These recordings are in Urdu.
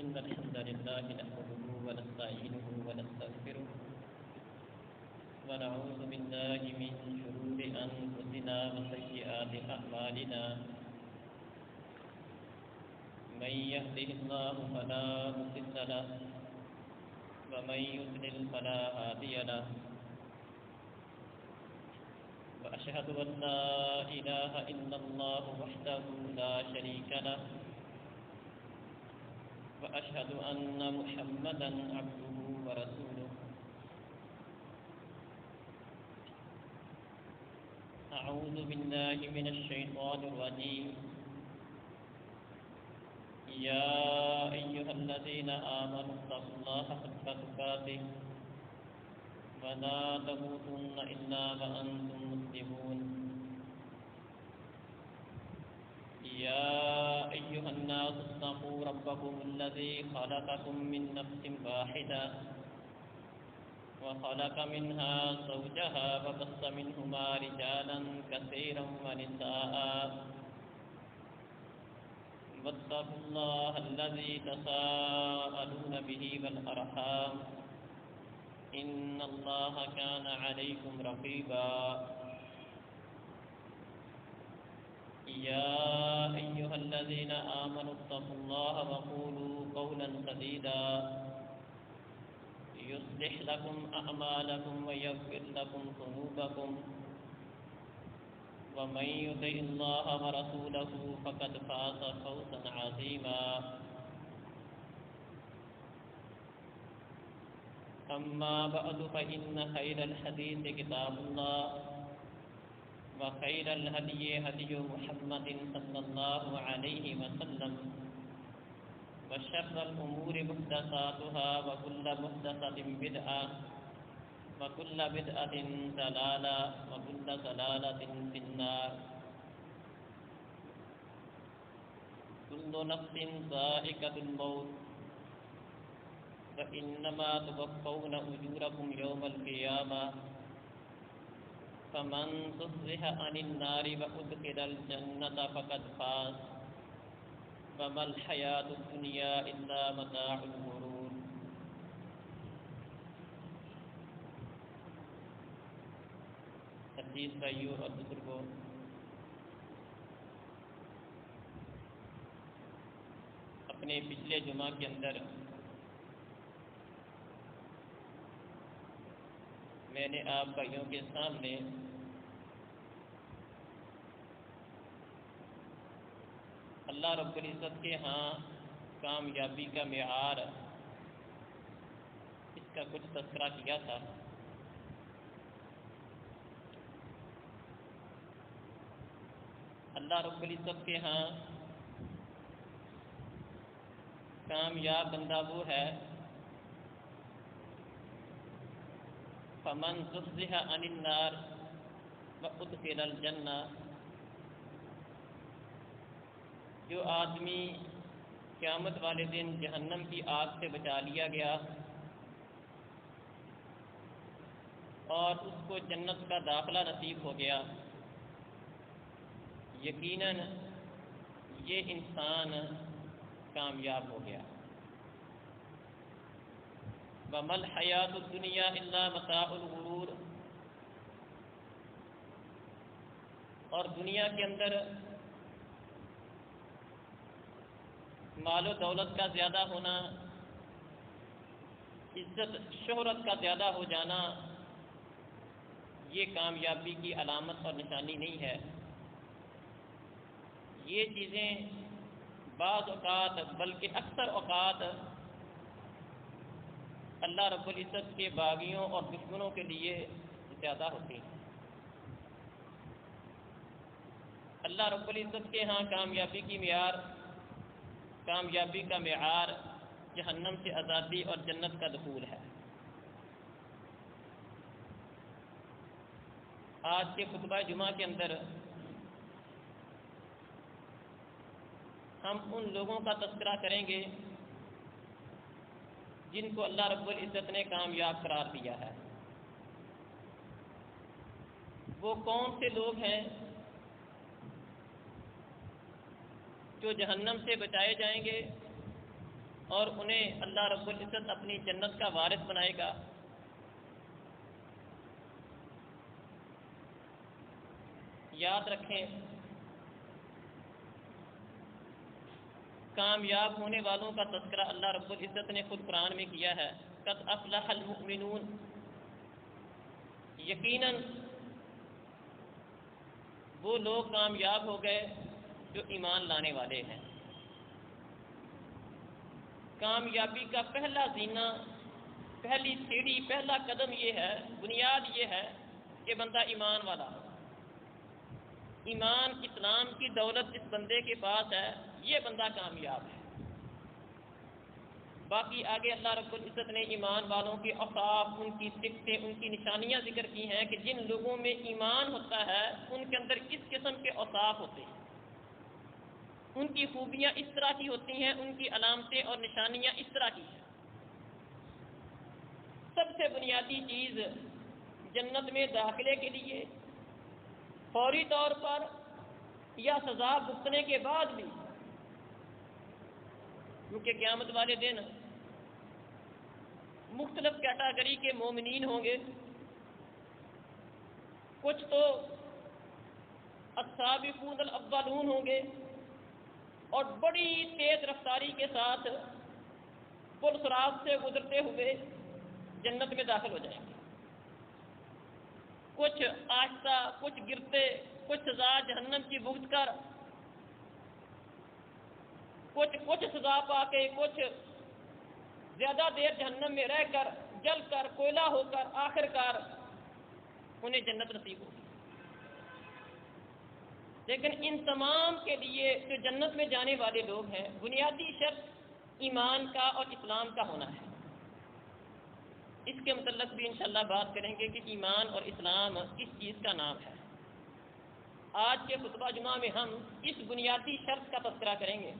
إن الحمد لله نحمده ونستعينه ونستغفره ونعوذ بالله من شرور أنفسنا وسيئات أعمالنا من يهده الله فلا مضل له ومن يضلل فلا هادي له وأشهد أن لا إله إلا الله وحده لا شريك له وأشهد أن محمدًا عبده ورسوله أعوذ بالله من الشيطان الرجيم يا أيها الذين آمنوا اتقوا الله حق تقاته ولا تموتن إلا وأنتم مسلمون يا أيها الناس اتقوا ربكم الذي خلقكم من نفس واحدة وخلق منها زوجها وبث منهما رجالا كثيرا ونساء واتقوا الله الذي تساءلون به والأرحام إن الله كان عليكم رقيبا يا أيها الذين آمنوا اتقوا الله وقولوا قولا سديدا يصلح لكم أعمالكم ويغفر لكم ذنوبكم ومن يطع الله ورسوله فقد فاز فوزا عظيما أما بعد فإن خير الحديث كتاب الله وخير الهدي هدي محمد صلى الله عليه وسلم وشر الأمور محدثاتها وكل محدثة بدعة وكل بدعة ضلالة وكل ضلالة في النار كل نفس ذائقة الموت فإنما توفون أجوركم يوم القيامة فمن زحزح عن النار وأدخل الجنة فقد فاز وما الحياة الدنيا إلا متاع الغرور عزیز بھائیوں اور بزرگوں، اپنے پچھلے جمعہ کے اندر میں نے آپ بھائیوں کے سامنے اللہ رب العزت کے ہاں کامیابی کا معیار اس کا کچھ تذکرہ کیا تھا۔ اللہ رب العزت کے ہاں کامیاب بندہ وہ ہے فمن زحزح عن النار وادخل الجنہ، جو آدمی قیامت والے دن جہنم کی آگ سے بچا لیا گیا اور اس کو جنت کا داخلہ نصیب ہو گیا، یقیناً یہ انسان کامیاب ہو گیا۔ وَمَا الْحَيَاةُ الدُّنْيَا إِلَّا مَتَاعُ الْغُرُورِ، اور دنیا کے اندر مال و دولت کا زیادہ ہونا، عزت شہرت کا زیادہ ہو جانا، یہ کامیابی کی علامت اور نشانی نہیں ہے۔ یہ چیزیں بعض اوقات بلکہ اکثر اوقات اللہ رب العزت کے باغیوں اور دشمنوں کے لیے زیادہ ہوتی ہیں۔ اللہ رب العزت کے ہاں کامیابی کا معیار جہنم سے آزادی اور جنت کا دخول ہے۔ آج کے خطبہ جمعہ کے اندر ہم ان لوگوں کا تذکرہ کریں گے جن کو اللہ رب العزت نے کامیاب قرار دیا ہے۔ وہ کون سے لوگ ہیں جو جہنم سے بچائے جائیں گے اور انہیں اللہ رب العزت اپنی جنت کا وارث بنائے گا۔ یاد رکھیں، کامیاب ہونے والوں کا تذکرہ اللہ رب العزت نے خود قرآن میں کیا ہے، قد افلح المؤمنون، یقیناً وہ لوگ کامیاب ہو گئے جو ایمان لانے والے ہیں۔ کامیابی کا پہلا زینہ، پہلی سیڑھی، پہلا قدم یہ ہے، بنیاد یہ ہے کہ بندہ ایمان والا ہو۔ ایمان اسلام کی دولت جس بندے کے پاس ہے یہ بندہ کامیاب ہے۔ باقی آگے اللہ رب العزت نے ایمان والوں کے اوصاف، ان کی صفتیں، ان کی نشانیاں ذکر کی ہیں کہ جن لوگوں میں ایمان ہوتا ہے ان کے اندر اس قسم کے اوصاف ہوتے ہیں، ان کی خوبیاں اس طرح کی ہوتی ہیں، ان کی علامتیں اور نشانیاں اس طرح کی ہیں۔ سب سے بنیادی چیز جنت میں داخلے کے لیے فوری طور پر یا سزا بھگتنے کے بعد بھی، کیونکہ قیامت والے دن مختلف کیٹاگری کے مومنین ہوں گے، کچھ تو السابقون الاولون ہوں گے اور بڑی تیز رفتاری کے ساتھ پل صراط سے گزرتے ہوئے جنت میں داخل ہو جائیں گے، کچھ آہستہ، کچھ گرتے، کچھ سزا جہنم کی بھگت کر، کچھ سزا پا کے، کچھ زیادہ دیر جہنم میں رہ کر، جل کر، کوئلہ ہو کر، آخر کار انہیں جنت نصیب ہوگی۔ لیکن ان تمام کے لیے جو جنت میں جانے والے لوگ ہیں، بنیادی شرط ایمان کا اور اسلام کا ہونا ہے۔ اس کے متعلق بھی انشاءاللہ بات کریں گے کہ ایمان اور اسلام کس چیز کا نام ہے۔ آج کے خطبہ جمعہ میں ہم اس بنیادی شرط کا تذکرہ کریں گے۔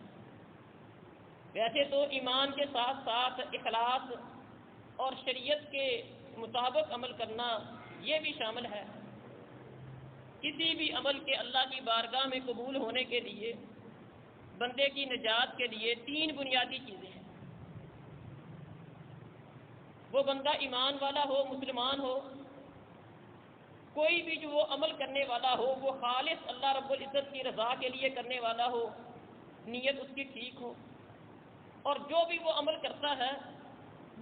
ویسے تو ایمان کے ساتھ ساتھ اخلاص اور شریعت کے مطابق عمل کرنا یہ بھی شامل ہے۔ کسی بھی عمل کے اللہ کی بارگاہ میں قبول ہونے کے لیے، بندے کی نجات کے لیے 3 بنیادی چیزیں ہیں۔ وہ بندہ ایمان والا ہو، مسلمان ہو، کوئی بھی جو وہ عمل کرنے والا ہو وہ خالص اللہ رب العزت کی رضا کے لیے کرنے والا ہو، نیت اس کی ٹھیک ہو، اور جو بھی وہ عمل کرتا ہے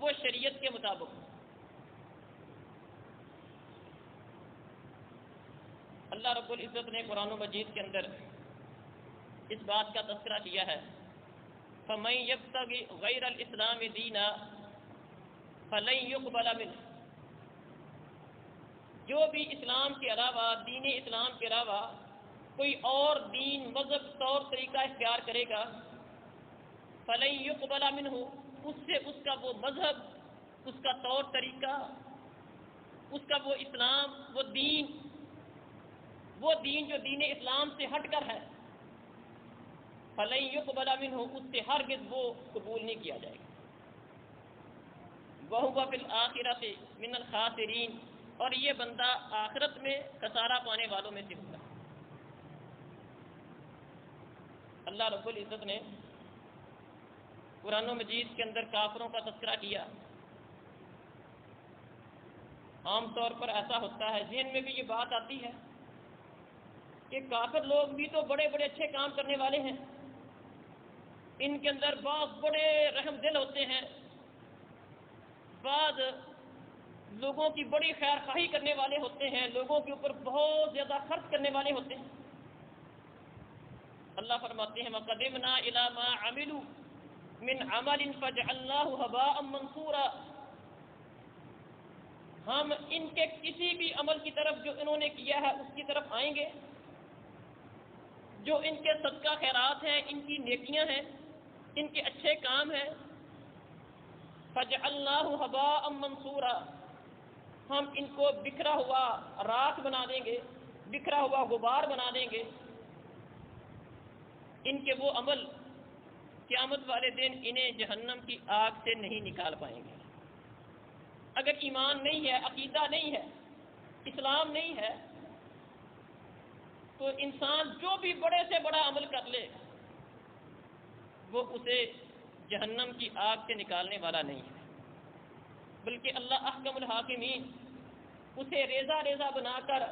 وہ شریعت کے مطابق ہو۔ اللہ رب العزت نے قرآن مجید کے اندر اس بات کا تذکرہ کیا ہے، فَمَن يَبْتَغِ غَيْرَ الْإِسْلَامِ دِينًا فَلَن يُقْبَلَ مِنْهُ، جو بھی اسلام کے علاوہ، دین اسلام کے علاوہ کوئی اور دین، مذہب، طور طریقہ اختیار کرے گا، فَلَن يُقْبَلَ مِنْهُ، اس سے اس کا وہ مذہب، اس کا طور طریقہ، اس کا وہ اسلام، وہ دین جو دین اسلام سے ہٹ کر ہے، فَلَن يُقْبَلَ مِنْهُ، اس سے ہرگز وہ قبول نہیں کیا جائے گا۔ وَهُوَ فِي الْآخِرَةِ مِنَ الْخَاسِرِينَ، اور یہ بندہ آخرت میں خسارہ پانے والوں میں سے ہوگا۔ اللہ رب العزت نے قرآن مجید کے اندر کافروں کا تذکرہ کیا۔ عام طور پر ایسا ہوتا ہے، ذہن میں بھی یہ بات آتی ہے کہ کافر لوگ بھی تو بڑے بڑے اچھے کام کرنے والے ہیں، ان کے اندر بعض بڑے رحم دل ہوتے ہیں، بعض لوگوں کی بڑی خیر خواہی کرنے والے ہوتے ہیں، لوگوں کے اوپر بہت زیادہ خرچ کرنے والے ہوتے ہیں۔ اللہ فرماتے ہیں وَقَدِمْنَا إِلَى مَا عَمِلُوا مِنْ عَمَلٍ فَجَعَلْنَاهُ هَبَاءً مَنْثُورًا، ہم ان کے کسی بھی عمل کی طرف جو انہوں نے کیا ہے اس کی طرف آئیں گے، جو ان کے صدقہ خیرات ہیں، ان کی نیکیاں ہیں، ان کے اچھے کام ہیں، فَجَعَلْنَاهُ هَبَاءً مَنْثُورًا، ہم ان کو بکھرا ہوا راکھ بنا دیں گے، بکھرا ہوا غبار بنا دیں گے۔ ان کے وہ عمل قیامت والے دن انہیں جہنم کی آگ سے نہیں نکال پائیں گے۔ اگر ایمان نہیں ہے، عقیدہ نہیں ہے، اسلام نہیں ہے، تو انسان جو بھی بڑے سے بڑا عمل کر لے وہ اسے جہنم کی آگ سے نکالنے والا نہیں ہے، بلکہ اللہ احکم الحاکمین اسے ریزہ ریزہ بنا کر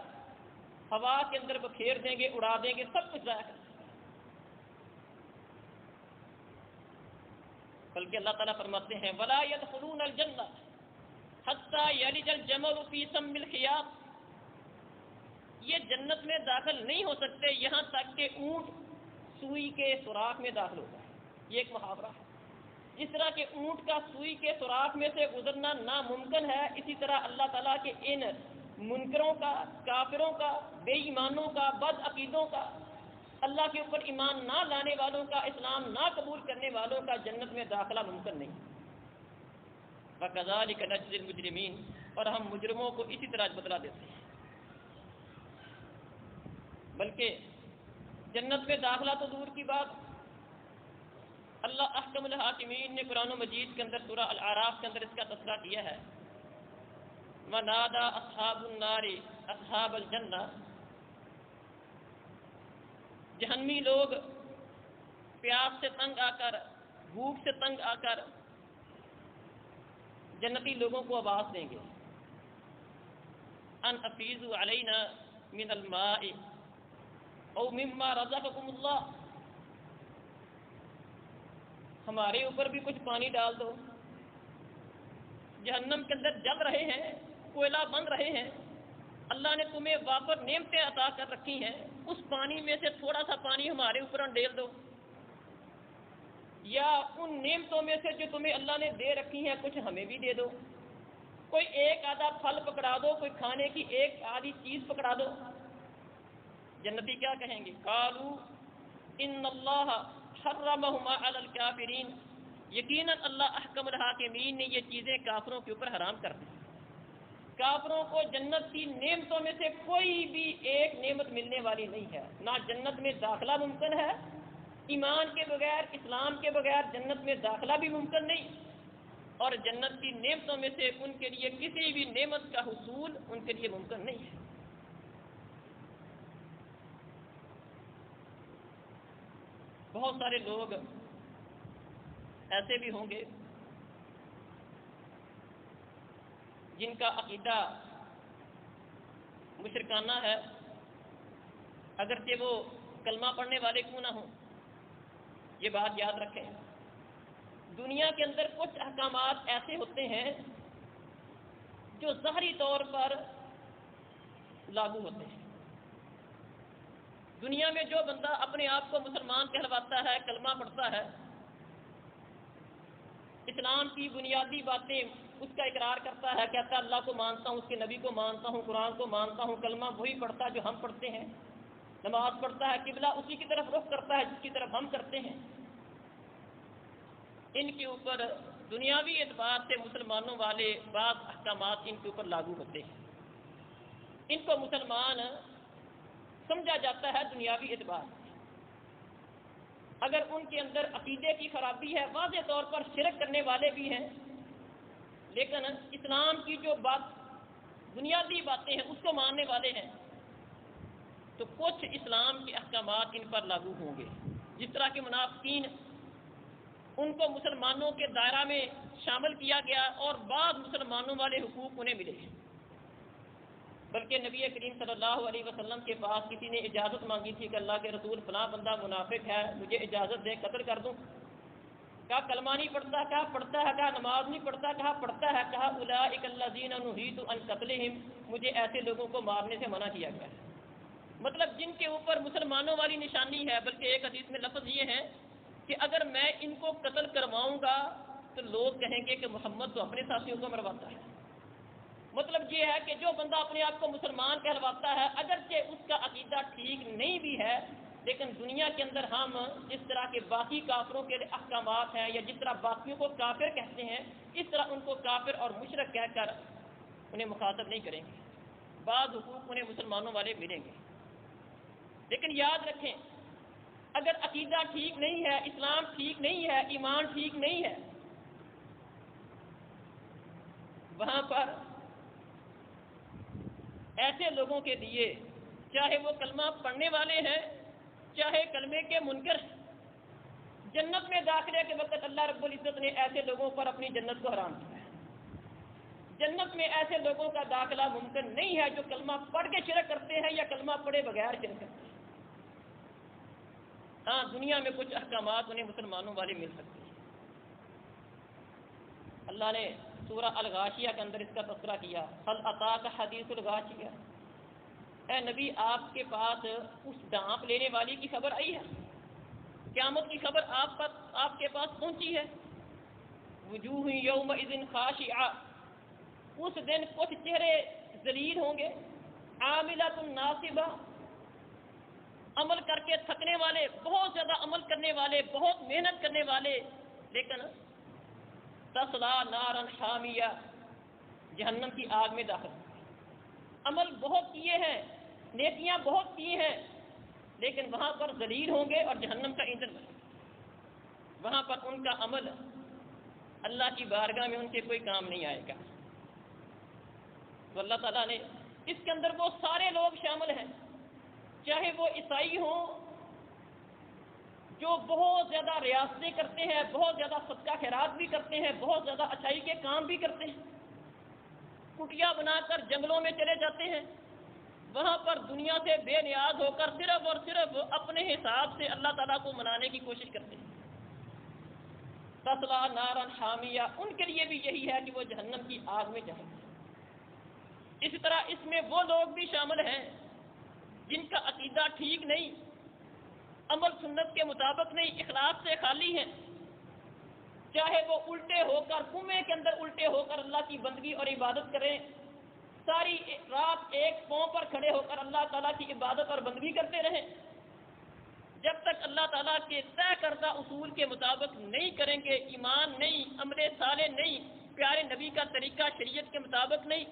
ہوا کے اندر بکھیر دیں گے، اڑا دیں گے، سب کچھ ضائع کر دیں گے۔ بلکہ اللہ تعالیٰ فرماتے ہیں وَلَا يَدْخُلُونَ الْجَنَّةَ حَتَّى يَلِجَ الْجَمَلُ فِي سَمِّ الْخِيَاطِ، یہ جنت میں داخل نہیں ہو سکتے یہاں تک کہ اونٹ سوئی کے سوراخ میں داخل ہوتا ہے۔ یہ ایک محاورہ ہے، جس طرح کہ اونٹ کا سوئی کے سوراخ میں سے گزرنا ناممکن ہے، اسی طرح اللہ تعالیٰ کے ان منکروں کا، کافروں کا، بے ایمانوں کا، بد عقیدوں کا، اللہ کے اوپر ایمان نہ لانے والوں کا، اسلام نہ قبول کرنے والوں کا جنت میں داخلہ ممکن نہیں۔ وَكَذَلِكَ نَجْزِي الْمُجْرِمِينَ، اور ہم مجرموں کو اسی طرح بدلہ دیتے ہیں۔ بلکہ جنت میں داخلہ تو دور کی بات، اللہ احکم الحاکمین نے قرآن و مجید کے اندر سورہ الاعراف کے اندر اس کا تذکرہ کیا ہے، وَنَادَى أَصْحَابُ النَّارِ أَصْحَابَ الْجَنَّةِ، جہنمی لوگ پیاس سے تنگ آ کر، بھوک سے تنگ آ کر جنتی لوگوں کو آواز دیں گے، ان افیضوا علینا من الماء او مما رزقکم اللہ، ہمارے اوپر بھی کچھ پانی ڈال دو۔ جہنم کے اندر جل رہے ہیں، کوئلہ بن رہے ہیں، اللہ نے تمہیں وافر نعمتیں عطا کر رکھی ہیں، اس پانی میں سے تھوڑا سا پانی ہمارے اوپر ڈال دو، یا ان نعمتوں میں سے جو تمہیں اللہ نے دے رکھی ہیں کچھ ہمیں بھی دے دو، کوئی ایک آدھا پھل پکڑا دو، کوئی کھانے کی ایک آدھی چیز پکڑا دو۔ جنتی کیا کہیں گے؟ قالوا ان اللہ حرمہما علی الکافرین، یقیناً اللہ احکم الحاکمین نے یہ چیزیں کافروں کے اوپر حرام کر دی۔ کافروں کو جنت کی نعمتوں میں سے کوئی بھی ایک نعمت ملنے والی نہیں ہے، نہ جنت میں داخلہ ممکن ہے، ایمان کے بغیر، اسلام کے بغیر جنت میں داخلہ بھی ممکن نہیں، اور جنت کی نعمتوں میں سے ان کے لیے کسی بھی نعمت کا حصول ان کے لیے ممکن نہیں ہے۔ بہت سارے لوگ ایسے بھی ہوں گے جن کا عقیدہ مشرکانہ ہے، اگرچہ وہ کلمہ پڑھنے والے کیوں نہ ہوں۔ یہ بات یاد رکھیں، دنیا کے اندر کچھ احکامات ایسے ہوتے ہیں جو ظاہری طور پر لاگو ہوتے ہیں۔ دنیا میں جو بندہ اپنے آپ کو مسلمان کہلواتا ہے، کلمہ پڑھتا ہے، اسلام کی بنیادی باتیں اس کا اقرار کرتا ہے، کہتا ہے اللہ کو مانتا ہوں، اس کے نبی کو مانتا ہوں، قرآن کو مانتا ہوں، کلمہ وہی پڑھتا ہے جو ہم پڑھتے ہیں، نماز پڑھتا ہے، قبلہ اسی کی طرف رخ کرتا ہے جس کی طرف ہم کرتے ہیں۔ ان کے اوپر دنیاوی اعتبار سے مسلمانوں والے بعض احکامات ان کے اوپر لاگو ہوتے ہیں، ان کو مسلمان سمجھا جاتا ہے دنیاوی اعتبار سے۔ اگر ان کے اندر عقیدے کی خرابی ہے، واضح طور پر شرک کرنے والے بھی ہیں، لیکن اسلام کی جو بنیادی باتیں ہیں اس کو ماننے والے ہیں، تو کچھ اسلام کے احکامات ان پر لاگو ہوں گے۔ جس طرح کے منافقین، ان کو مسلمانوں کے دائرہ میں شامل کیا گیا اور بعض مسلمانوں والے حقوق انہیں ملے۔ بلکہ نبی کریم صلی اللہ علیہ وسلم کے پاس کسی نے اجازت مانگی تھی کہ اللہ کے رسول فلاں بندہ منافق ہے، مجھے اجازت دیں قتل کر دوں۔ کہا کلمہ نہیں پڑھتا، کہا پڑھتا ہے، کہا نماز نہیں پڑھتا، کہا پڑھتا ہے، کہا اولئک الذین نہیت عن قتلہم، مجھے ایسے لوگوں کو مارنے سے منع کیا گیا ہے۔ مطلب جن کے اوپر مسلمانوں والی نشانی ہے، بلکہ ایک حدیث میں لفظ یہ ہے کہ اگر میں ان کو قتل کرواؤں گا تو لوگ کہیں گے کہ محمد تو اپنے ساتھیوں کو مرواتا ہے۔ مطلب یہ ہے کہ جو بندہ اپنے آپ کو مسلمان کہلواتا ہے، اگرچہ اس کا عقیدہ ٹھیک نہیں بھی ہے، لیکن دنیا کے اندر ہم جس طرح کے باقی کافروں کے احکامات ہیں، یا جس طرح باقیوں کو کافر کہتے ہیں، اس طرح ان کو کافر اور مشرک کہہ کر انہیں مخاطب نہیں کریں گے۔ بعض حقوق انہیں مسلمانوں والے ملیں گے، لیکن یاد رکھیں اگر عقیدہ ٹھیک نہیں ہے، اسلام ٹھیک نہیں ہے، ایمان ٹھیک نہیں ہے، وہاں پر ایسے لوگوں کے لیے چاہے وہ کلمہ پڑھنے والے ہیں، چاہے کلمے کے منکر ہیں، جنت میں داخلے کے وقت اللہ رب العزت نے ایسے لوگوں پر اپنی جنت کو حرام کیا ہے۔ جنت میں ایسے لوگوں کا داخلہ ممکن نہیں ہے جو کلمہ پڑھ کے شرک کرتے ہیں یا کلمہ پڑھے بغیر شرک کرتے ہیں۔ ہاں، دنیا میں کچھ احکامات انہیں مسلمانوں والے مل سکتے ہیں۔ اللہ نے سورہ الغاشیہ کے اندر اس کا تذکرہ کیا، هل اتاک حدیث الغاشیہ، اے نبی آپ کے پاس اس ڈانپ لینے والی کی خبر آئی ہے؟ قیامت کی خبر آپ کے پاس پہنچی ہے؟ وجوہ یومئذ خاشعہ، اس دن کچھ چہرے ذلیل ہوں گے، عاملۃ ناصبہ، عمل کر کے تھکنے والے، بہت زیادہ عمل کرنے والے، بہت محنت کرنے والے، لیکن تصلا نارا حامیہ، جہنم کی آگ میں داخل، عمل بہت کیے ہیں، نیکیاں بہت کی ہیں، لیکن وہاں پر ذلیل ہوں گے اور جہنم کا ایندھن بنے گا۔ وہاں پر ان کا عمل اللہ کی بارگاہ میں ان کے کوئی کام نہیں آئے گا۔ تو اللہ تعالیٰ نے اس کے اندر وہ سارے لوگ شامل ہیں، چاہے وہ عیسائی ہوں جو بہت زیادہ ریاستیں کرتے ہیں، بہت زیادہ صدقہ خیرات بھی کرتے ہیں، بہت زیادہ اچھائی کے کام بھی کرتے ہیں، کٹیا بنا کر جنگلوں میں چلے جاتے ہیں، وہاں پر دنیا سے بے نیاز ہو کر صرف اور صرف اپنے حساب سے اللہ تعالیٰ کو منانے کی کوشش کرتے ہیں۔ تصلا نارا حامیہ، ان کے لیے بھی یہی ہے کہ وہ جہنم کی آگ میں جائیں گے۔ اسی طرح اس میں وہ لوگ بھی شامل ہیں جن کا عقیدہ ٹھیک نہیں، عمل سنت کے مطابق نہیں، اخلاص سے خالی ہیں، چاہے وہ الٹے ہو کر کنویں کے اندر الٹے ہو کر اللہ کی بندگی اور عبادت کریں، ساری رات ایک پاؤں پر کھڑے ہو کر اللہ تعالیٰ کی عبادت اور بندگی کرتے رہیں، جب تک اللہ تعالیٰ کے طے کردہ اصول کے مطابق نہیں کریں گے، ایمان نہیں، عمل صالح نہیں، پیارے نبی کا طریقہ شریعت کے مطابق نہیں،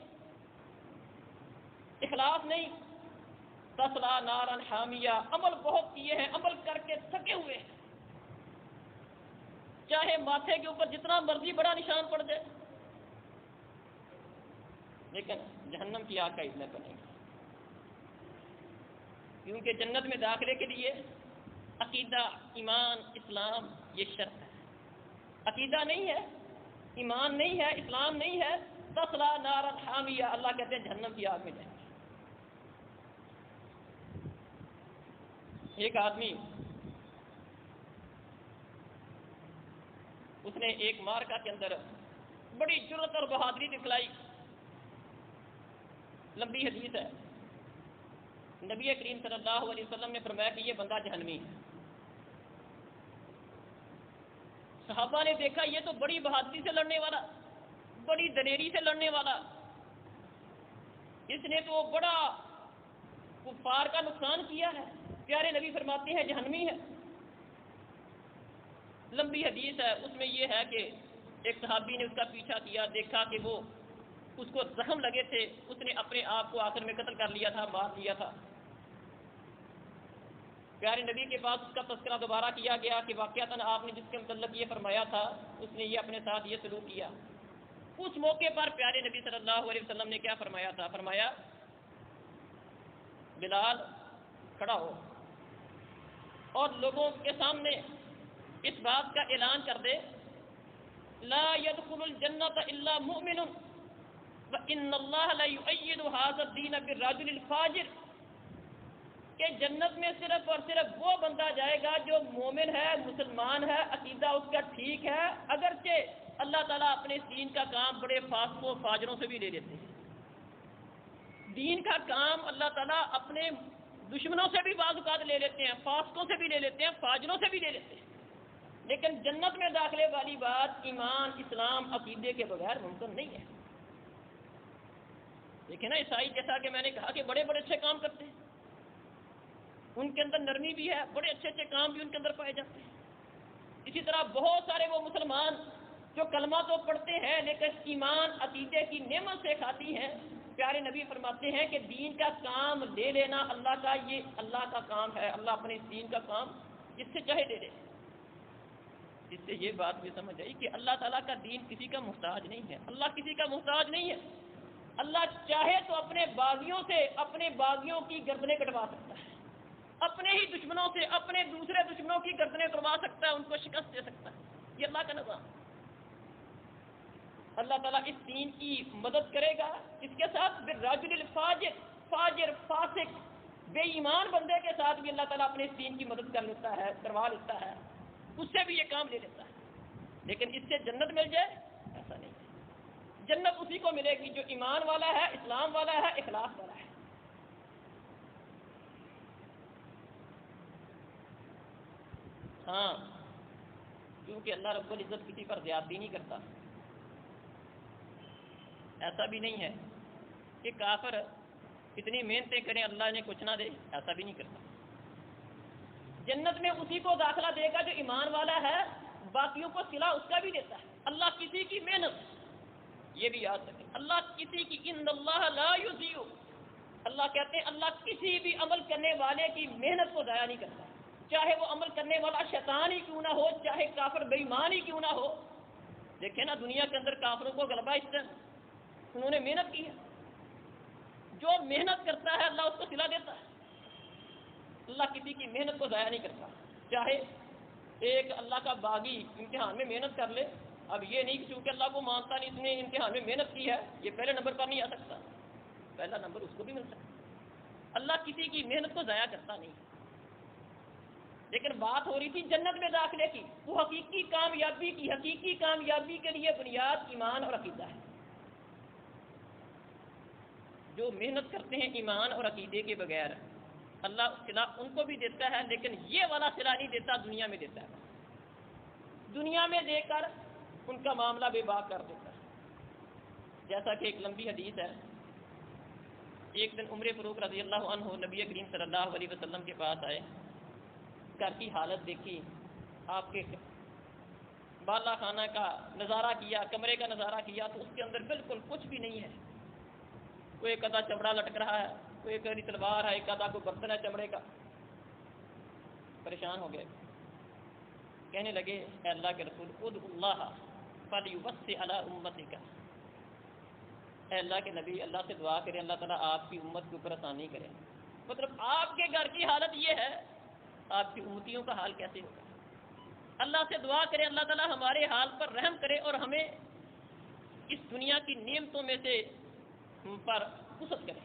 اخلاص نہیں، تصلا نارا حامیہ، عمل بہت کیے ہیں، عمل کر کے تھکے ہوئے ہیں، چاہے ماتھے کے اوپر جتنا مرضی بڑا نشان پڑ جائے، لیکن جہنم کی آگ کا ایندھن بنے گا۔ کیونکہ جنت میں داخلے کے لیے عقیدہ، ایمان، اسلام یہ شرط ہے۔ عقیدہ نہیں ہے، ایمان نہیں ہے، اسلام نہیں ہے، تصلا نارا حامیہ، اللہ کہتے ہیں جہنم کی آگ میں جائیں گے۔ ایک آدمی، اس نے ایک معرکہ کے اندر بڑی جرأت اور بہادری دکھلائی، لمبی حدیث ہے، نبی کریم صلی اللہ علیہ وسلم نے فرمایا کہ یہ بندہ جہنمی ہے۔ صحابہ نے دیکھا یہ تو بڑی بہادری سے لڑنے والا، بڑی دلیری سے لڑنے والا، اس نے تو بڑا کفار کا نقصان کیا ہے، پیارے نبی فرماتے ہیں جہنمی ہے۔ لمبی حدیث ہے، اس میں یہ ہے کہ ایک صحابی نے اس کا پیچھا کیا، دیکھا کہ وہ اس کو زخم لگے تھے، اس نے اپنے آپ کو آخر میں قتل کر لیا تھا، مار لیا تھا۔ پیارے نبی کے پاس اس کا تذکرہ دوبارہ کیا گیا کہ واقعتاً آپ نے جس کے متعلق یہ فرمایا تھا اس نے یہ اپنے ساتھ یہ سلوک کیا۔ اس موقع پر پیارے نبی صلی اللہ علیہ وسلم نے کیا فرمایا تھا؟ فرمایا بلال کھڑا ہو اور لوگوں کے سامنے اس بات کا اعلان کر دے، لا يدخل الجنة الا مؤمن وان اللہ لا يؤيد هذا الدين بالرجل الفاجر، کہ جنت میں صرف اور صرف وہ بندہ جائے گا جو مومن ہے، مسلمان ہے، عقیدہ اس کا ٹھیک ہے، اگرچہ اللہ تعالیٰ اپنے دین کا کام بڑے فاسقوں فاجروں سے بھی لے لیتے ہیں۔ دین کا کام اللہ تعالیٰ اپنے دشمنوں سے بھی بعض اوقات لے لیتے ہیں، فاسقوں سے بھی لے لیتے ہیں، فاجروں سے بھی لے لیتے ہیں، لیکن جنت میں داخلے والی بات ایمان، اسلام، عقیدے کے بغیر ممکن نہیں ہے۔ دیکھیں نا، عیسائی جیسا کہ میں نے کہا کہ بڑے بڑے اچھے کام کرتے ہیں، ان کے اندر نرمی بھی ہے، بڑے اچھے اچھے کام بھی ان کے اندر پائے جاتے ہیں۔ اسی طرح بہت سارے وہ مسلمان جو کلمہ تو پڑھتے ہیں لیکن ایمان، عقیدے کی نعمت سے کھاتی ہیں۔ پیارے نبی فرماتے ہیں کہ دین کا کام لے لینا اللہ کا، یہ اللہ کا کام ہے، اللہ اپنے دین کا کام جس سے چاہے لے لے۔ اس سے یہ بات بھی سمجھ آئی کہ اللہ تعالیٰ کا دین کسی کا محتاج نہیں ہے، اللہ کسی کا محتاج نہیں ہے۔ اللہ چاہے تو اپنے باغیوں سے اپنے باغیوں کی گردنیں کٹوا سکتا ہے، اپنے ہی دشمنوں سے اپنے دوسرے دشمنوں کی گردنیں توڑوا سکتا ہے، ان کو شکست دے سکتا ہے۔ یہ اللہ کا نظام۔ اللہ تعالیٰ اس دین کی مدد کرے گا، اس کے ساتھ بالرجل الفاجر، فاجر فاسق بے ایمان بندے کے ساتھ بھی اللہ تعالیٰ اپنے اس دین کی مدد کر لیتا ہے، کروا لیتا ہے، اس سے بھی یہ کام لے لیتا ہے۔ لیکن اس سے جنت مل جائے ایسا نہیں ہے۔ جنت اسی کو ملے گی جو ایمان والا ہے، اسلام والا ہے، اخلاص والا ہے۔ ہاں، کیونکہ اللہ رب العزت کسی پر زیادتی نہیں کرتا۔ ایسا بھی نہیں ہے کہ کافر اتنی محنتیں کریں اللہ نے کچھ نہ دے، ایسا بھی نہیں کرتا۔ جنت میں اسی کو داخلہ دے گا جو ایمان والا ہے، باقیوں کو صلہ اس کا بھی دیتا ہے۔ اللہ کسی کی محنت، یہ بھی یاد رکھیں، اللہ کسی کی، ان اللہ لا یضیع، اللہ کہتے ہیں اللہ کسی بھی عمل کرنے والے کی محنت کو ضائع نہیں کرتا، چاہے وہ عمل کرنے والا شیطان ہی کیوں نہ ہو، چاہے کافر بے ایمان ہی کیوں نہ ہو۔ دیکھیں نا دنیا کے اندر کافروں کو غلبہ اس طرح، انہوں نے محنت کی ہے۔ جو محنت کرتا ہے اللہ اس کو صلہ دیتا ہے۔ اللہ کسی کی محنت کو ضائع نہیں کرتا، چاہے ایک اللہ کا باغی امتحان میں محنت کر لے، اب یہ نہیں کہ چونکہ اللہ کو مانتا نہیں، اس نے امتحان میں محنت کی ہے، یہ پہلے نمبر پر نہیں آ سکتا، پہلا نمبر اس کو بھی مل سکتا۔ اللہ کسی کی محنت کو ضائع کرتا نہیں۔ لیکن بات ہو رہی تھی جنت میں داخلے کی، وہ حقیقی کامیابی کے لیے بنیاد ایمان اور عقیدہ ہے۔ جو محنت کرتے ہیں ایمان اور عقیدے کے بغیر، اللہ صلہ ان کو بھی دیتا ہے، لیکن یہ والا صلہ نہیں دیتا، دنیا میں دیتا ہے۔ دنیا میں دے کر ان کا معاملہ بے باک کر دیتا ہے۔ جیسا کہ ایک لمبی حدیث ہے، ایک دن عمر فاروق رضی اللہ عنہ نبی کریم صلی اللہ علیہ وسلم کے پاس آئے، گھر کی حالت دیکھی، آپ کے بالا خانہ کا نظارہ کیا، کمرے کا نظارہ کیا تو اس کے اندر بالکل کچھ بھی نہیں ہے۔ کوئی ایک آدھا چمڑا لٹک رہا ہے، کوئی ایک آدھی تلوار ہے، ایک آدھا کوئی برتن ہے چمڑے کا۔ پریشان ہو گئے، کہنے لگے اے اللہ کے رسول ادعو اللہ فلیوسع علی امتک، اے اللہ کے نبی اللہ سے دعا کریں اللہ تعالیٰ آپ کی امت کے اوپر آسانی کرے۔ مطلب آپ کے گھر کی حالت یہ ہے، آپ کی امتیوں کا حال کیسے ہوگا؟ اللہ سے دعا کریں اللہ تعالیٰ ہمارے حال پر رحم کرے اور ہمیں اس دنیا کی نعمتوں میں سے ہم پر وسعت کرے۔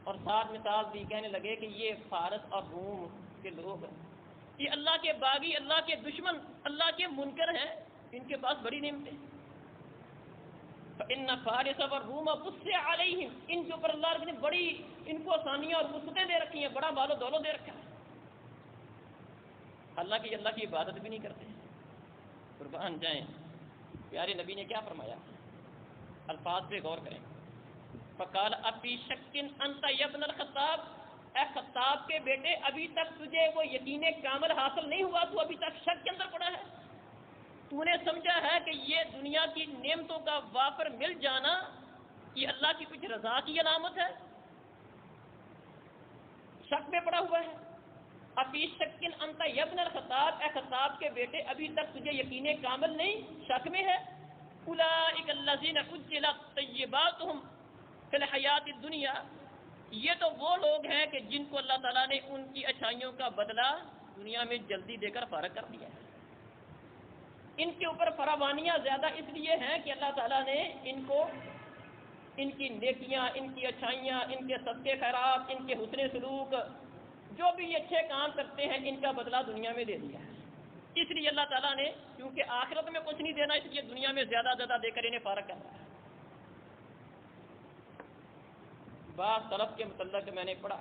اور ساتھ مثال دی، کہنے لگے کہ یہ فارس اور روم کے لوگ، یہ اللہ کے باغی، اللہ کے دشمن، اللہ کے منکر ہیں، ان کے پاس بڑی نعمتیں۔ فإن فارس والروم وسع علیہم، ان کے اوپر اللہ نے بڑی ان کو آسانیاں اور وسعتیں دے رکھی ہیں، بڑا مال و دولت دے رکھا ہے۔ اللہ کی عبادت بھی نہیں کرتے، قربان جائیں۔ پیارے نبی نے کیا فرمایا، الفاظ پہ غور کریں۔ فقال ابی شک انت یا ابن الخطاب، اے خطاب کے بیٹے ابھی تک تجھے وہ یقین کامل حاصل نہیں ہوا، تو ابھی تک شک کے اندر پڑا ہے؟ تو نے سمجھا ہے کہ یہ دنیا کی نعمتوں کا وافر مل جانا یہ اللہ کی کچھ رضا کی علامت ہے؟ شک میں پڑا ہوا ہے۔ ابھی شک انت یا ابن الخطاب، اے خطاب کے بیٹے ابھی تک تجھے یقین کامل نہیں، شک میں ہے؟ اولئک الذین عجلت طیباتہم فی الحیات الدنیا، یہ تو وہ لوگ ہیں کہ جن کو اللہ تعالیٰ نے ان کی اچھائیوں کا بدلہ دنیا میں جلدی دے کر فارغ کر دیا ہے۔ ان کے اوپر فراوانیاں زیادہ اس لیے ہیں کہ اللہ تعالیٰ نے ان کو ان کی نیکیاں، ان کی اچھائیاں، ان کے صدقے خیرات، ان کے حسن سلوک، جو بھی یہ اچھے کام کرتے ہیں ان کا بدلہ دنیا میں دے دیا ہے۔ اس لیے اللہ تعالیٰ نے کیونکہ آخرت میں کچھ نہیں دینا، اس لیے دنیا میں زیادہ دے کر انہیں فارغ کر رہا ہے۔ بعض سلف کے متعلق میں نے پڑھا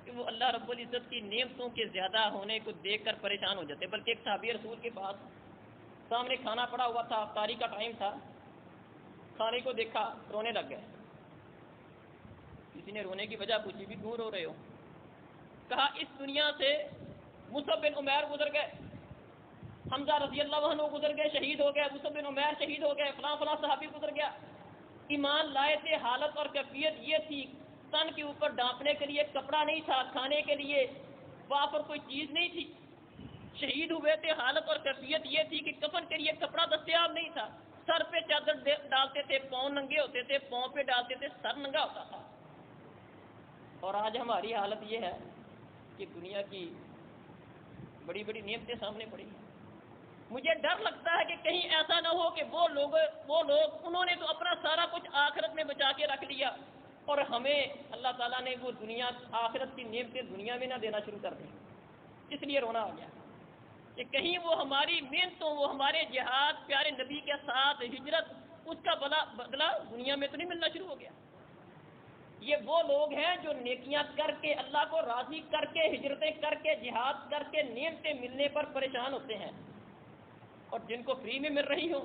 کہ وہ اللہ رب العزت کی نعمتوں کے زیادہ ہونے کو دیکھ کر پریشان ہو جاتے، بلکہ ایک صحابی رسول کے پاس سامنے کھانا پڑا ہوا تھا، افطاری کا ٹائم تھا، کھانے کو دیکھا رونے لگ گئے۔ کسی نے رونے کی وجہ پوچھی، بھی کیوں رو رہے ہو؟ کہا اس دنیا سے مصعب بن عمیر گزر گئے، حمزہ رضی اللہ عنہ گزر گئے، شہید ہو گئے، مصعب بن عمیر شہید ہو گئے، فلاں فلاں صحابی گزر گیا۔ ایمان لائے تھے، حالت اور کیفیت یہ تھی، تن کے اوپر ڈھانپنے کے لیے کپڑا نہیں تھا، کھانے کے لیے وہاں پر کوئی چیز نہیں تھی۔ شہید ہوئے تھے، حالت اور کیفیت یہ تھی کہ کفن کے لیے کپڑا دستیاب نہیں تھا، سر پہ چادر ڈالتے تھے، پاؤں ننگے ہوتے تھے، پاؤں پہ ڈالتے تھے، سر ننگا ہوتا تھا۔ اور آج ہماری حالت یہ ہے کہ دنیا کی بڑی بڑی نعمتیں سامنے پڑی ہیں. مجھے ڈر لگتا ہے کہ کہیں ایسا نہ ہو کہ وہ لوگ انہوں نے تو اپنا سارا کچھ آخرت میں بچا کے رکھ لیا اور ہمیں اللہ تعالیٰ نے وہ دنیا آخرت کی نعمتیں دنیا میں نہ دینا شروع کر دیں. اس لیے رونا آ گیا کہ کہیں وہ ہماری محنتوں، وہ ہمارے جہاد، پیارے نبی کے ساتھ ہجرت، اس کا بدلہ دنیا میں تو نہیں ملنا شروع ہو گیا. یہ وہ لوگ ہیں جو نیکیاں کر کے، اللہ کو راضی کر کے، ہجرتیں کر کے، جہاد کر کے نعمتیں ملنے پر پریشان ہوتے ہیں، اور جن کو فری میں مل رہی ہوں،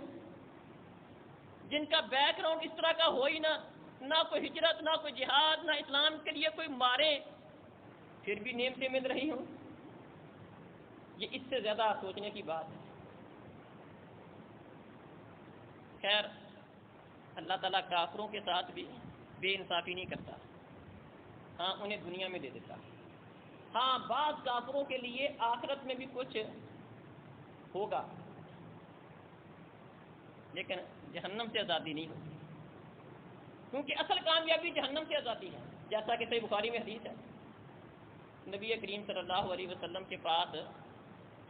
جن کا بیک گراؤنڈ اس طرح کا ہو ہی نہ کوئی ہجرت، نہ کوئی جہاد، نہ اسلام کے لیے کوئی مارے، پھر بھی نعمتیں مل رہی ہوں، یہ اس سے زیادہ سوچنے کی بات ہے. خیر، اللہ تعالیٰ کافروں کے ساتھ بھی بے انصافی نہیں کرتا. ہاں، انہیں دنیا میں دے دیتا. ہاں، بعض کافروں کے لیے آخرت میں بھی کچھ ہوگا، لیکن جہنم سے آزادی نہیں ہوگی، کیونکہ اصل کامیابی جہنم سے آزادی ہے. جیسا کہ صحیح بخاری میں حدیث ہے، نبی کریم صلی اللہ علیہ وسلم کے پاس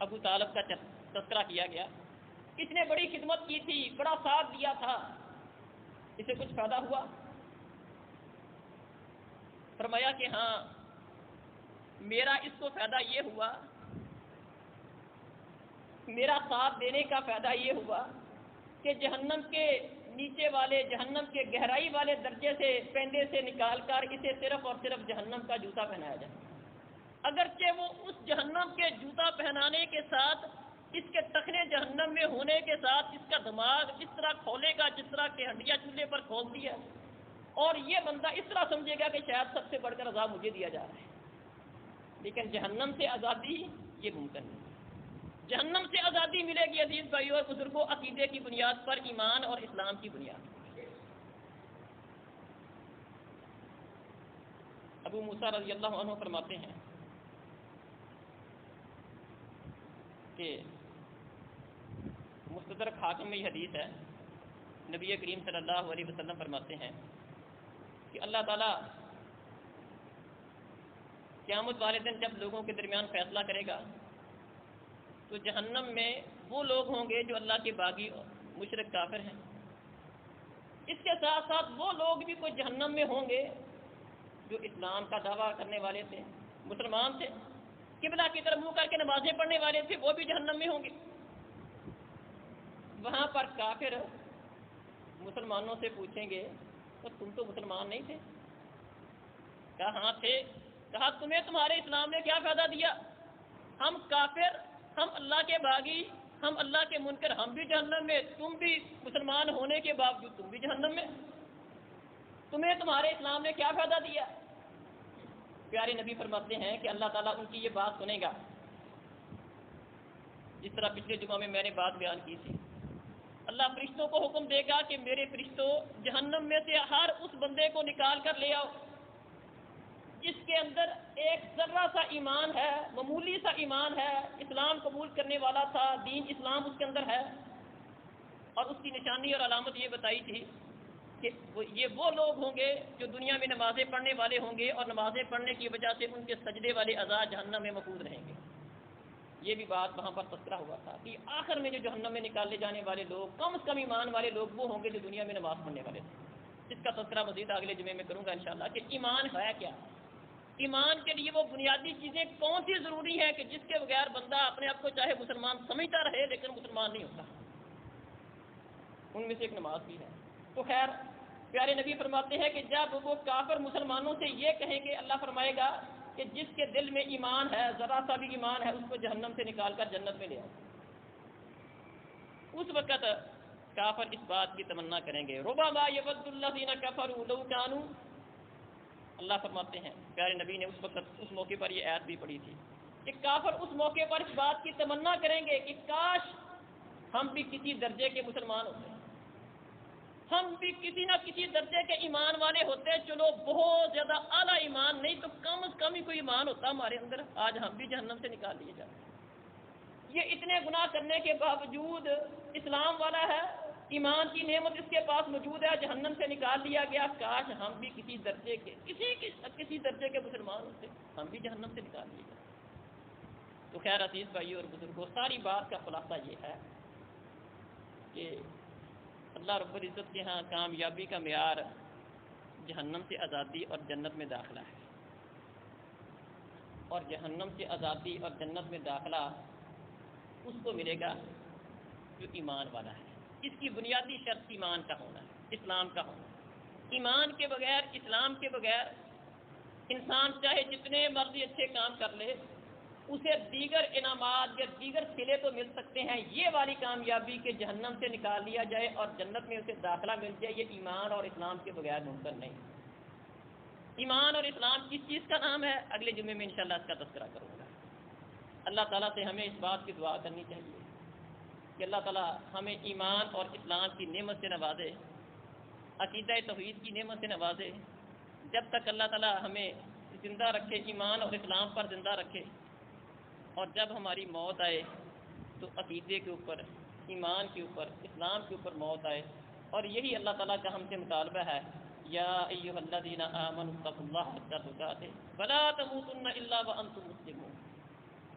ابو طالب کا تذکرہ کیا گیا. اس نے بڑی خدمت کی تھی، بڑا ساتھ دیا تھا، اسے کچھ فائدہ ہوا؟ فرمایا کہ ہاں، میرا اس کو فائدہ یہ ہوا، میرا ساتھ دینے کا فائدہ یہ ہوا کہ جہنم کے نیچے والے، جہنم کے گہرائی والے درجے سے، پینڈے سے نکال کر اسے صرف اور صرف جہنم کا جوتا پہنایا جائے. اگرچہ وہ اس جہنم کے جوتا پہنانے کے ساتھ، اس کے ٹخنے جہنم میں ہونے کے ساتھ، اس کا دماغ اس طرح کھولے گا جس طرح کہ ہڈیاں چولہے پر کھولتی ہے، اور یہ بندہ اس طرح سمجھے گا کہ شاید سب سے بڑھ کر عذاب مجھے دیا جا رہا ہے. لیکن جہنم سے آزادی یہ ممکن نہیں. جہنم سے آزادی ملے گی عزیز بھائیوں اور بزرگوں، عقیدے کی بنیاد پر، ایمان اور اسلام کی بنیاد پر. ابو موسیٰ رضی اللہ عنہ فرماتے ہیں کہ مستدرک حاکم میں یہ حدیث ہے، نبی کریم صلی اللہ علیہ وسلم فرماتے ہیں کہ اللہ تعالیٰ قیامت والے دن جب لوگوں کے درمیان فیصلہ کرے گا تو جہنم میں وہ لوگ ہوں گے جو اللہ کے باغی مشرک کافر ہیں. اس کے ساتھ ساتھ وہ لوگ بھی کوئی جہنم میں ہوں گے جو اسلام کا دعویٰ کرنے والے تھے، مسلمان تھے، قبلہ کی طرف منہ کر کے نمازیں پڑھنے والے تھے، وہ بھی جہنم میں ہوں گے. وہاں پر کافر مسلمانوں سے پوچھیں گے تو تم تو مسلمان نہیں تھے؟ کہا ہاں تھے. کہا تمہیں تمہارے اسلام نے کیا فائدہ دیا؟ ہم کافر، ہم اللہ کے باغی، ہم اللہ کے منکر، ہم بھی جہنم میں، تم بھی مسلمان ہونے کے باوجود تم بھی جہنم میں، تمہیں تمہارے اسلام نے کیا فائدہ دیا؟ پیارے نبی فرماتے ہیں کہ اللہ تعالیٰ ان کی یہ بات سنے گا، جس طرح پچھلے جمعہ میں نے بات بیان کی تھی. اللہ فرشتوں کو حکم دے گا کہ میرے فرشتوں جہنم میں سے ہر اس بندے کو نکال کر لے آؤ جس کے اندر ایک ذرہ سا ایمان ہے، معمولی سا ایمان ہے، اسلام قبول کرنے والا تھا، دین اسلام اس کے اندر ہے. اور اس کی نشانی اور علامت یہ بتائی تھی کہ یہ وہ لوگ ہوں گے جو دنیا میں نمازیں پڑھنے والے ہوں گے، اور نمازیں پڑھنے کی وجہ سے ان کے سجدے والے اعضاء جہنم میں مقبول رہیں گے. یہ بھی بات وہاں پر تذکرہ ہوا تھا کہ آخر میں جو جہنم میں نکالے جانے والے لوگ، کم از کم ایمان والے لوگ وہ ہوں گے جو دنیا میں نماز پڑھنے والے تھے. اس کا تذکرہ مزید اگلے جمعے میں کروں گا انشاءاللہ کہ ایمان ہے کیا. ایمان کے لیے وہ بنیادی چیزیں کون سی ضروری ہیں کہ جس کے بغیر بندہ اپنے آپ کو چاہے مسلمان سمجھتا رہے لیکن مسلمان نہیں ہوتا. ان میں سے ایک نماز بھی ہے. تو خیر، پیارے نبی فرماتے ہیں کہ جب وہ کافر مسلمانوں سے یہ کہیں گے، اللہ فرمائے گا کہ جس کے دل میں ایمان ہے، ذرا سا بھی ایمان ہے، اس کو جہنم سے نکال کر جنت میں لے آؤ. اس وقت کافر اس بات کی تمنا کریں گے، ربما یود الذین کفروا لو کانوا. اللہ فرماتے ہیں پیارے نبی نے اس وقت، اس موقع پر یہ آیت بھی پڑھی تھی کہ کافر اس موقع پر اس بات کی تمنا کریں گے کہ کاش ہم بھی کسی درجے کے مسلمان ہوتے، ہم بھی کسی نہ کسی درجے کے ایمان والے ہوتے. چلو بہت زیادہ اعلیٰ ایمان نہیں تو کم از کم ہی کوئی ایمان ہوتا ہمارے اندر، آج ہم بھی جہنم سے نکال لیے جاتے. یہ اتنے گناہ کرنے کے باوجود اسلام والا ہے، ایمان کی نعمت اس کے پاس موجود ہے، جہنم سے نکال دیا گیا، کاش ہم بھی کسی درجے کے مسلمان ہوتے، ہم بھی جہنم سے نکال دیے جاتے۔ تو خیر عزیز بھائیوں اور بزرگوں، ساری بات کا خلاصہ یہ ہے کہ اللہ رب العزت کے ہاں کامیابی کا معیار جہنم سے آزادی اور جنت میں داخلہ ہے، اور جہنم سے آزادی اور جنت میں داخلہ اس کو ملے گا جو ایمان والا ہے۔ اس کی بنیادی شرط ایمان کا ہونا ہے، اسلام کا ہونا ہے۔ ایمان کے بغیر، اسلام کے بغیر انسان چاہے جتنے مرضی اچھے کام کر لے، اسے دیگر انعامات یا دیگر صلے تو مل سکتے ہیں، یہ والی کامیابی کہ جہنم سے نکال لیا جائے اور جنت میں اسے داخلہ مل جائے، یہ ایمان اور اسلام کے بغیر ممکن نہیں۔ ایمان اور اسلام کس چیز کا نام ہے؟ اگلے جمعے میں انشاءاللہ اس کا تذکرہ کروں گا۔ اللہ تعالیٰ سے ہمیں اس بات کی دعا کرنی چاہیے کہ اللہ تعالیٰ ہمیں ایمان اور اسلام کی نعمت سے نوازے، عقیدہ توحید کی نعمت سے نوازے۔ جب تک اللہ تعالیٰ ہمیں زندہ رکھے، ایمان اور اسلام پر زندہ رکھے، اور جب ہماری موت آئے تو عقیدے کے اوپر، ایمان کے اوپر، اسلام کے اوپر موت آئے۔ اور یہی اللہ تعالیٰ کا ہم سے مطالبہ ہے، یا ایھا الذین آمنوا اتقوا اللہ حق تقاتہ ولا تموتن الا وانتم مسلمون۔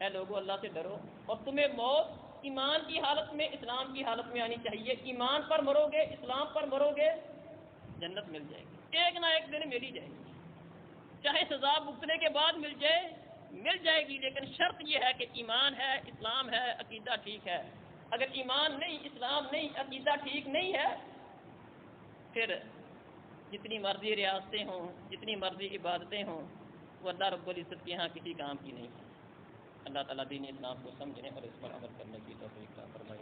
اے لوگو، اللہ سے ڈرو، اور تمہیں موت ایمان کی حالت میں، اسلام کی حالت میں آنی چاہیے۔ ایمان پر مرو گے، اسلام پر مرو گے، جنت مل جائے گی، ایک نہ ایک دن مل ہی جائے گی، چاہے سزا بھگتنے کے بعد مل جائے گی، لیکن شرط یہ ہے کہ ایمان ہے، اسلام ہے، عقیدہ ٹھیک ہے۔ اگر ایمان نہیں، اسلام نہیں، عقیدہ ٹھیک نہیں ہے، پھر جتنی مرضی ریاستیں ہوں، جتنی مرضی عبادتیں ہوں، وہ اللہ رب العزت کے ہاں کسی کام کی نہیں ہے۔ اللہ تعالیٰ دین اسلام کو سمجھنے اور اس پر عمل کرنے کی توفیق عطا فرمائے۔